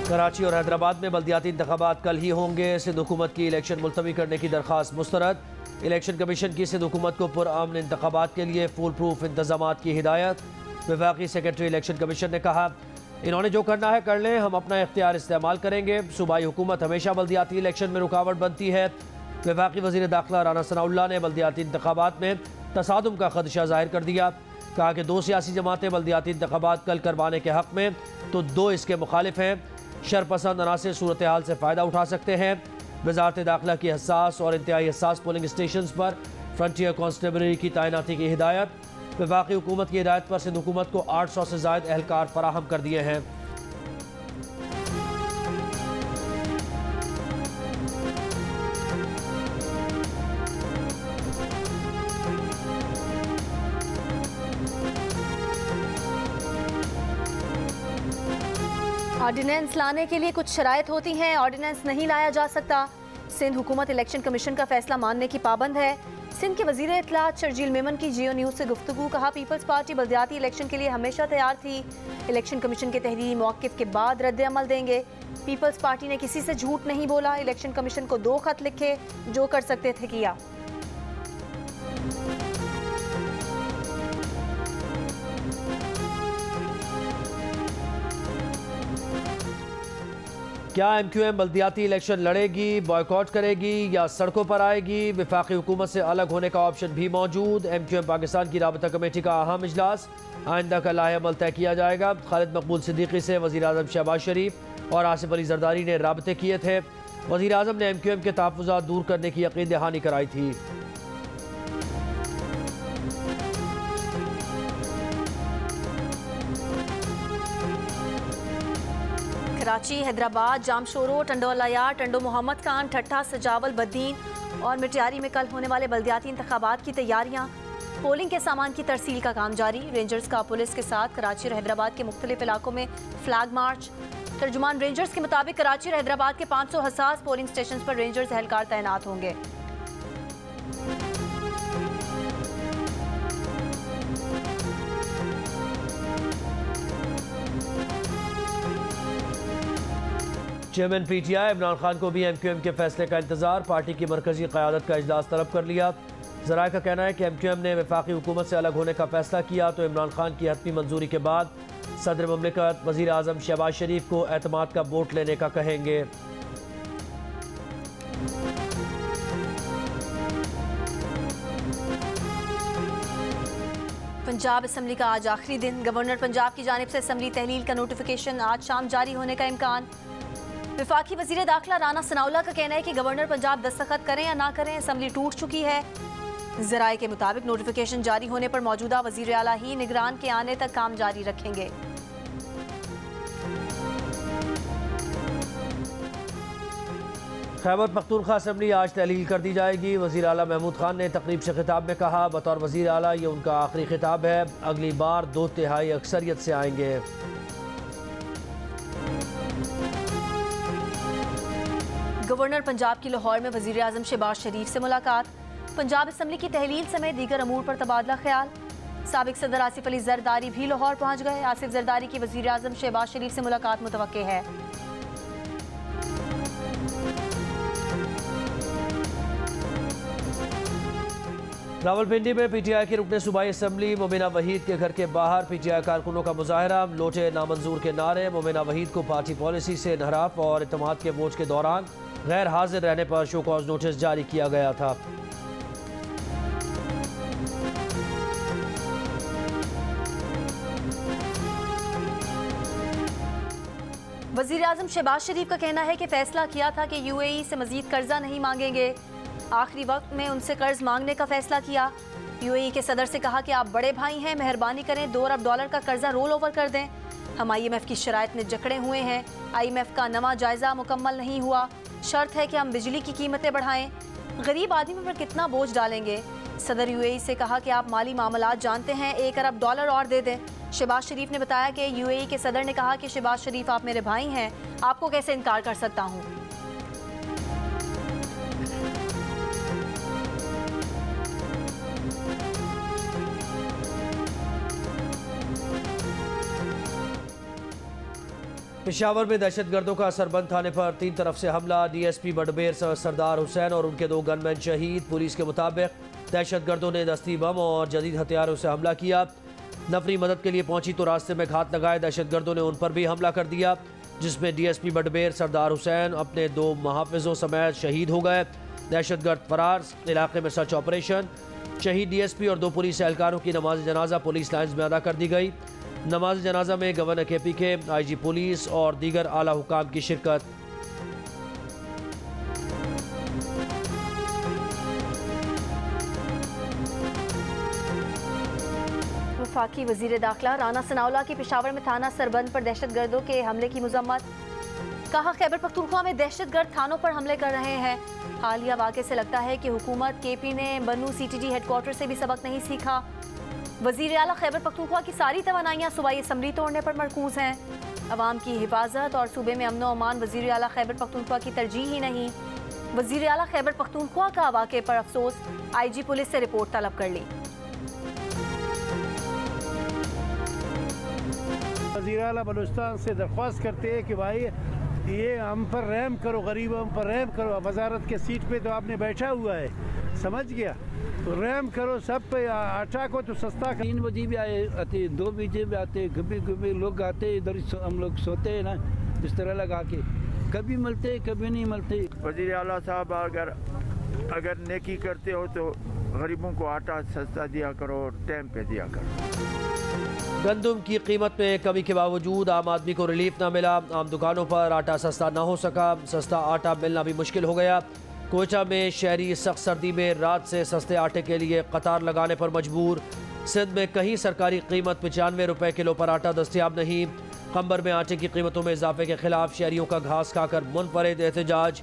कराची और हैदराबाद में बल्दियाती इंतखाबात कल ही होंगे। सिंध हुकूमत की इलेक्शन मुलतवी करने की दरख्वास्त मुस्तरद। इलेक्शन कमीशन की सिंध हुकूमत को पुरअमन इंतखाबात के लिए फुल प्रूफ इंतजामात की हिदायत। वफाकी सेक्रेटरी इलेक्शन कमीशन ने कहा, इन्होंने जो करना है कर लें, हम अपना इख्तियार इस्तेमाल करेंगे। सूबाई हुकूमत हमेशा बल्दियाती इलेक्शन में रुकावट बनती है। वफाकी वज़ीर दाखिला राना सनाउल्लाह ने बल्दियाती इंतखाबात में तसादुम का खदशा जाहिर कर दिया। कहा कि 2 सियासी जमातें बल्दियाती इंतखाबात कल करवाने के हक़ में तो 2 इसके मुखालिफ हैं। शरपसंद अनासिर सूरत हाल से फ़ायदा उठा सकते हैं। वज़ारत दाखिला की हसास और इंतहाई हसास पोलिंग स्टेशन पर फ्रंटियर कांस्टेबलरी की तैनाती की हिदायत। वफाकी हुकूमत की हिदायत पर सिंध हुकूमत को 800 से ज़ायद एहलकार फराहम कर दिए हैं। ऑर्डिनेंस लाने के लिए कुछ शराइत होती हैं, ऑर्डिनेंस नहीं लाया जा सकता। सिंध हुकूमत इलेक्शन कमीशन का फैसला मानने की पाबंद है। सिंध के वज़ीर इत्तलात शर्जील मेमन की जियो न्यूज़ से गुफ्तगू। कहा, पीपल्स पार्टी बल्दियाती इलेक्शन के लिए हमेशा तैयार थी। इलेक्शन कमीशन के तहरीरी मौक़िफ़ के बाद रद्द अमल देंगे। पीपल्स पार्टी ने किसी से झूठ नहीं बोला। इलेक्शन कमीशन को 2 खत लिखे, जो कर सकते थे किया। क्या MQM बल्दियाती इलेक्शन लड़ेगी, बॉयकॉट करेगी या सड़कों पर आएगी? वफाकी हुकूमत से अलग होने का ऑप्शन भी मौजूद। MQM पाकिस्तान की राबता कमेटी का अहम इजलास, आइंदा का लाहेअमल तय किया जाएगा। खालिद मकबूल सिद्दीकी से वज़ीर आज़म शहबाज शरीफ और आसिफ अली जरदारी ने राबते किए थे। वज़ीर आज़म ने MQM के तहफ़्फ़ुज़ात दूर करने की यकीन दहानी कराई थी। कराची, हैदराबाद, जामशोरो, टंडोलाया, टंडो मोहम्मद खान, ठट्ठा, सजावल, बद्दीन और मिटियारी में कल होने वाले बल्दियाती इंतखाबात की तैयारियां। पोलिंग के सामान की तरसील का काम जारी। रेंजर्स का पुलिस के साथ कराची और हैदराबाद के मुख्तलिफ इलाकों में फ्लैग मार्च। तर्जुमान रेंजर्स के मुताबिक कराची और हैदराबाद के 500 हसास पोलिंग स्टेशन पर रेंजर्स एहलकार तैनात होंगे। चेयरमैन PTI इमरान खान को भी MQM के फैसले का इंतजार। पार्टी की मरकजी क़यादत का इजलास तलब कर लिया। ज़राए का कहना है कि MQM ने वफाकी हुकूमत से अलग होने का फैसला किया तो इमरान खान की हतमी मंजूरी के बाद सदर ममलिकत वज़ीर आज़म शहबाज शरीफ को एतमाद का वोट लेने का कहेंगे। पंजाब असम्बली का आज आखिरी दिन। गवर्नर पंजाब की जानिब से असम्बली तहलील का नोटिफिकेशन आज शाम जारी होने का इम्कान। वफाकी वज़ीर दाखिला राना सनाउल्लाह का कहना है कि गवर्नर पंजाब दस्तखत करें या ना करें, असम्बली टूट चुकी है। ज़राए के मुताबिक नोटिफिकेशन जारी होने पर मौजूदा वज़ीर आला ही निगरान के आने तक काम जारी रखेंगे। खैबर पख्तूनख्वा असम्बली आज तहलील कर दी जाएगी। वज़ीर आला महमूद खान ने तकरीब से खिताब में कहा, बतौर वज़ीर आला ये उनका आखिरी खिताब है। अगली बार 2/3 अक्सरियत से आएंगे। गवर्नर पंजाब की लाहौर में वज़ीर आज़म शहबाज शरीफ से मुलाकात। पंजाब असम्बली की तहलील समेत दीगर अमूर पर तबादला ख्याल। साबिक सदर आसिफ अली जरदारी भी लाहौर पहुँच गए। आसिफ जरदारी की वज़ीर आज़म शहबाज शरीफ से मुलाकात मुतवक्के है। रावलपिंडी में PTI की रुकने सूबाई असम्बली मोमिना वहीद के घर के बाहर PTI कारकुनों का मुजाहरा। लोटे नामंजूर के नारे। मोमिना वहीद को पार्टी पॉलिसी से इनहराफ और इत्तेमाद के वोट के दौरान गैर हाजिर रहने पर शो कॉज नोटिस जारी किया गया था। वज़ीर आज़म शहबाज शरीफ का कहना है कि फैसला किया था कि UAE से मजीद कर्जा नहीं मांगेंगे। आखिरी वक्त में उनसे कर्ज मांगने का फैसला किया। UAE के सदर से कहा कि आप बड़े भाई हैं, मेहरबानी करें $2 अरब का कर्जा रोल ओवर कर दें। हम IMF की शराइत में जकड़े हुए हैं। IMF का नवा जायजा मुकम्मल नहीं हुआ। शर्त है कि हम बिजली की कीमतें बढ़ाएं। गरीब आदमी पर कितना बोझ डालेंगे। सदर UAE से कहा कि आप माली मामलात जानते हैं, $1 अरब और दे दें। शहबाज शरीफ ने बताया कि UAE के सदर ने कहा कि शहबाज शरीफ आप मेरे भाई हैं, आपको कैसे इनकार कर सकता हूँ। पेशावर में दहशतगर्दों का सरबंद थाने पर 3 तरफ से हमला। DSP बडबेर सरदार हुसैन और उनके 2 गनमैन शहीद। पुलिस के मुताबिक दहशतगर्दों ने दस्ती बम और जदीद हथियारों से हमला किया। नफरी मदद के लिए पहुंची तो रास्ते में घात लगाए दहशतगर्दों ने उन पर भी हमला कर दिया, जिसमें DSP बडबेर सरदार हुसैन अपने 2 मुहाफिजों समेत शहीद हो गए। दहशतगर्द फरार। इलाके में सर्च ऑपरेशन। शहीद DSP और 2 पुलिस एहलकारों की नमाज जनाजा पुलिस लाइन्स में अदा कर दी गई। नमाज जनाजा में गवर्नर KP के, IG पुलिस और दीगर आला हुकाम की शिरकत। वफाकी वजीर दाखिला राना सनाउल्लाह की पेशावर में थाना सरबंद पर दहशतगर्दों के हमले की मजम्मत। कहा, खैबर पख्तूनख्वा में दहशतगर्द थानों पर हमले कर रहे हैं। हालिया वाक़े से लगता है कि हुकूमत KP ने बन्नू CTG हेडक्वार्टर से भी सबक नहीं सीखा। वज़ीर आला खैबर पख्तूनख्वा की सारी तवानाइयाँ सूबाई असम्बली तोड़ने पर मरकूज हैं। अवाम की हिफाजत और सूबे में अमन व अमान वज़ीर आला खैबर पख्तूनख्वा की तरजीह ही नहीं। वज़ीर आला खैबर पख्तूनख्वा का वाक़े पर अफसोस। IG पुलिस से रिपोर्ट तलब कर ली। वज़ीर आला बलूचिस्तान से दरख्वास्त करते हैं कि भाई ये हम पर रहम करो, गरीबों पर रहम करो। वजारत के सीट पे तो आपने बैठा हुआ है, समझ गया, तो रहम करो सब पे। आटा को तो सस्ता 3 बजे भी आते, 2 बजे भी आते, कभी लोग आते, इधर हम लोग सोते हैं ना बिस्तर लगा के, कभी मिलते कभी नहीं मिलते। वज़ीर आला साहब अगर नेकी करते हो तो गरीबों को आटा सस्ता दिया करो और टाइम पे दिया करो। गंदम की कीमत में कमी के बावजूद आम आदमी को रिलीफ न मिला। आम दुकानों पर आटा सस्ता न हो सका। सस्ता आटा मिलना भी मुश्किल हो गया। कोयटा में शहरी सख्त सर्दी में रात से सस्ते आटे के लिए कतार लगाने पर मजबूर। सिंध में कहीं सरकारी कीमत 95 रुपए किलो पर आटा दस्तियाब नहीं। कंबर में आटे की कीमतों में इजाफे के खिलाफ शहरियों का घास खाकर मुनफरिद एहतजाज।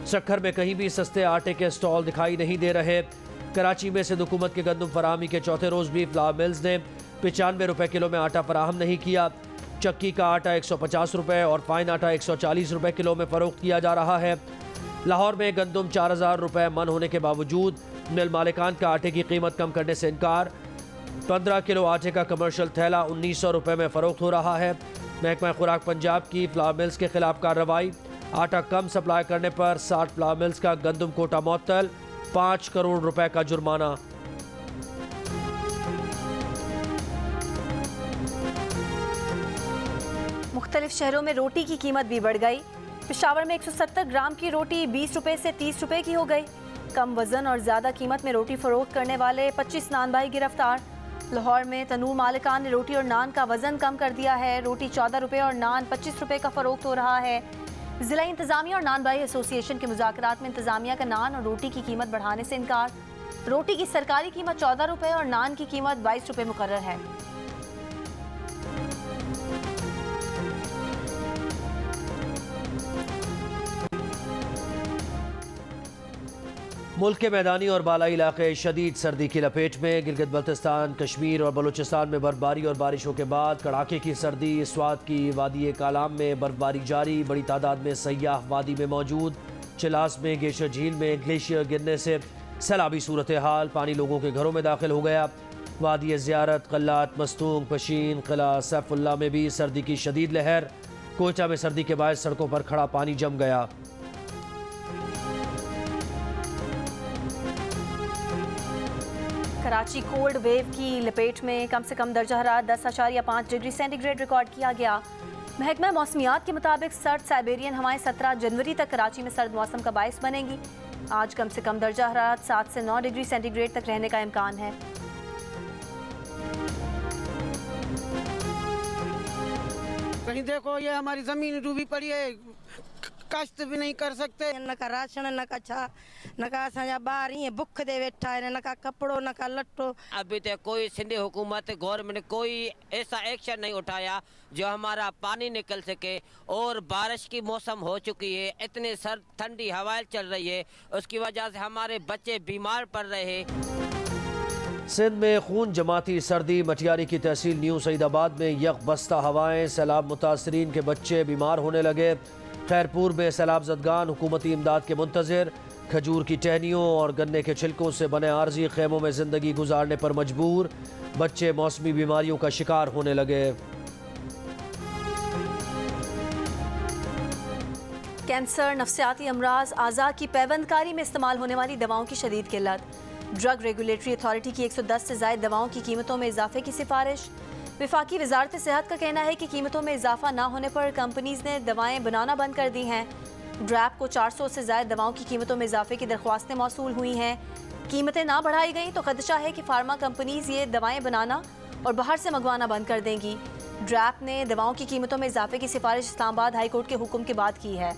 सक्खर में कहीं भी सस्ते आटे के स्टॉल दिखाई नहीं दे रहे। कराची में सिंध हुकूमत के गंदम फराहमी के चौथे रोज़ भी फ्लावर मिल्स ने 95 रुपए किलो में आटा फराहम नहीं किया। चक्की का आटा 150 रुपए और फाइन आटा 140 रुपए किलो में फ़रोख्त किया जा रहा है। लाहौर में गंदम 4000 रुपए मन होने के बावजूद मिल मालिकान का आटे की कीमत कम करने से इनकार। 15 किलो आटे का कमर्शियल थैला 1900 रुपए में फ़रोख्त हो रहा है। महकमा खुराक पंजाब की फ्लावर मिल्स के खिलाफ कार्रवाई। आटा कम सप्लाई करने पर 60 फ्लावर मिल्स का गंदम कोटा मुअत्तल। 5 करोड़ रुपए का जुर्माना। मुख्तलिफ शहरों में रोटी की कीमत भी बढ़ गई। पेशावर में 170 ग्राम की रोटी 20 रुपए से 30 रुपए की हो गई। कम वजन और ज़्यादा कीमत में रोटी फरोख्त करने वाले 25 नान भाई गिरफ्तार। लाहौर में तनूर मालिकान ने रोटी और नान का वजन कम कर दिया है। रोटी 14 रुपए और नान 25 रुपए का फरोख्त हो रहा है। ज़िला इंतज़ामिया और नान भाई एसोसिएशन के मुज़ाकरात में इंतज़ामिया का नान और रोटी की कीमत बढ़ाने से इनकार। रोटी की सरकारी कीमत 14 रुपए और नान की कीमत 22 रुपए मुकर्रर है। मुल्क के मैदानी और बालाई इलाके शदीद सर्दी की लपेट में। गिलगित बल्तिस्तान, कश्मीर और बलूचिस्तान में बर्फबारी और बारिशों के बाद कड़ाके की सर्दी। स्वात की वादी कालाम में बर्फबारी जारी। बड़ी तादाद में सयाह वादी में मौजूद। चिलास में ग्लेशियर झील में ग्लेशियर गिरने से सैलाबी सूरत हाल। पानी लोगों के घरों में दाखिल हो गया। वादी ज़ियारत, कल्लात, मस्तूंग, पशीन, किला सैफुल्ला में भी सर्दी की शदीद लहर। कोयटा में सर्दी के बाद सड़कों पर खड़ा पानी जम गया। कराची कोल्ड वेव की लपेट में कम से कम दर्जा हरारत 10.5 डिग्री सेंटीग्रेड रिकॉर्ड किया गया। महकमा मौसमियात के मुताबिक सर्द साइबेरियन हवाएं 17 जनवरी तक कराची में सर्द मौसम का बायस बनेंगी। आज कम से कम दर्जा हरारत 7 से 9 डिग्री सेंटीग्रेड तक रहने का इम्कान है। कहीं देखो ये हमारी जमीन डूबी पड़ी है, कष्ट भी नहीं कर सकते। न का राशन न का छा न का असांजा ॿार ईअं बुख दे वेठा आहिनि, न का कपिड़ो न का लट्टो। अभी तक कोई सिंधी हुकूमत गवर्नमेंट ने कोई ऐसा एक्शन नहीं उठाया जो हमारा पानी निकल सके। और बारिश की मौसम हो चुकी है, इतनी सर्द ठंडी हवाएं चल रही है, उसकी वजह से हमारे बच्चे बीमार पड़ रहे हैं। सिंध में खून जमाती सर्दी। मटियारी की तहसील न्यू सईदाबाद में यक बस्ता हवाएं। सैलाब मुतासरीन के बच्चे बीमार होने लगे। खैरपुर में सैलाब जदगान हुकूमती इमदाद के मुंतज़िर। खजूर की टहनियों और गन्ने के छिलकों से बने आर्जी खेमों में ज़िंदगी गुजारने पर मजबूर। बच्चे मौसमी बीमारियों का शिकार होने लगे। कैंसर, नफसियाती अमराज, आज़ा की पैबंदकारी में इस्तेमाल होने वाली दवाओं की शदीद किल्लत। ड्रग रेगुलेटरी अथॉरिटी की 110 से ज़ायद दवाओं की कीमतों में इजाफे की सिफारिश। वफाकी वजारत सेहत का कहना है कि कीमतों में इजाफा ना होने पर कंपनीज ने दवाएं बनाना बंद कर दी हैं। ड्रैप को 400 से ज़ायद दवाओं की कीमतों में इजाफे की दरख्वास्तें मौसूल हुई हैं। कीमतें ना बढ़ाई गई तो खदशा है कि फार्मा कंपनीज ये दवाएं बनाना और बाहर से मंगवाना बंद कर देंगी। ड्रैप ने दवाओं की कीमतों में इजाफे की सिफारिश इस्लामाबाद हाई कोर्ट के हुक्म के बाद की है।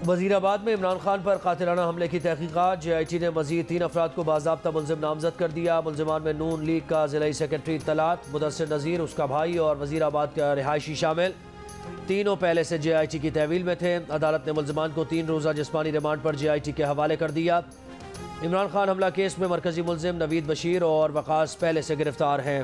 वज़ीराबाद में इमरान खान पर कातिलाना हमले की तहकीकात। JIT ने मजीद 3 अफराद को बाज़ाब्ता मुल्ज़िम नामजद कर दिया। मुल्ज़िमान में नून लीग का ज़िलाई सेक्रेटरी तलात, मुदस्सिर नज़ीर, उसका भाई और वज़ीराबाद का रिहायशी शामिल। तीनों पहले से JIT की तहवील में थे। अदालत ने मुल्ज़िमान को 3 रोज़ा जिस्मानी रिमांड पर JIT के हवाले कर दिया। इमरान खान हमला केस में मरकजी मुल्ज़िम नवीद बशीर और वकास पहले से गिरफ्तार हैं।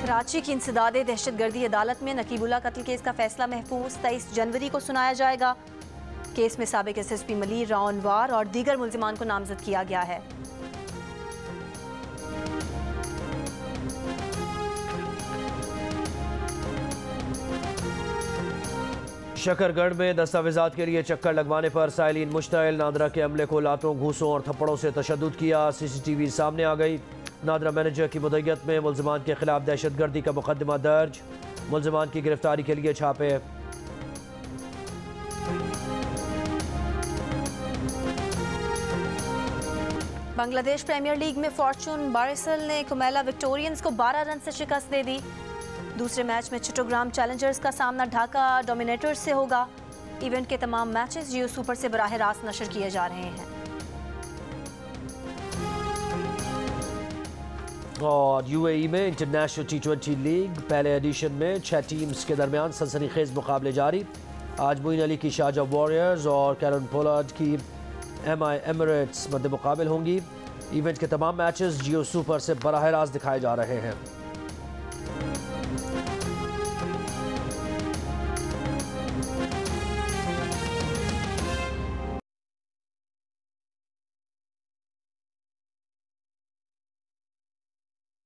कराची की इंसदादे दहशतगर्दी अदालत में नकीबुल्ला कत्ल केस का फैसला महफूज 23 जनवरी को सुनाया जाएगा। केस में साबिक SSP मलीर, राउनवार और दीगर मुल्जिमान को नामजद किया गया है। शकरगढ़ में दस्तावेजात के लिए चक्कर लगवाने पर साइलिन मुश्तइल। नादरा के अमले को लातों, घूसों और थप्पड़ों से तशद्दुद किया। CCTV सामने आ गई। नादरा मैनेजर की मुद्दत में मुल्ज़िमान के खिलाफ दहशतगर्दी का मुकदमा दर्ज। मुल्ज़िमान की गिरफ्तारी के लिए छापे। बांग्लादेश प्रीमियर लीग में फॉर्चून बारिसल ने कुमेला विक्टोरियंस को 12 रन से शिकस्त दे दी। दूसरे मैच में चट्टोग्राम चैलेंजर्स का सामना ढाका डोमिनेटर्स से होगा। इवेंट के तमाम मैचेस जियो सुपर से बराह रास्त नशर किए जा रहे हैं। और UAE में इंटरनेशनल T20 लीग पहले एडिशन में 6 टीम्स के दरमियान सनसनीखेज मुकाबले जारी। आज मोइन अली की शारजाह वॉरियर्स और कैरन पोलार्ड की MI एमिरेट्स मद्दे मुकाबिल होंगी। इवेंट के तमाम मैचेस जियो सुपर से बराह रास्त दिखाए जा रहे हैं।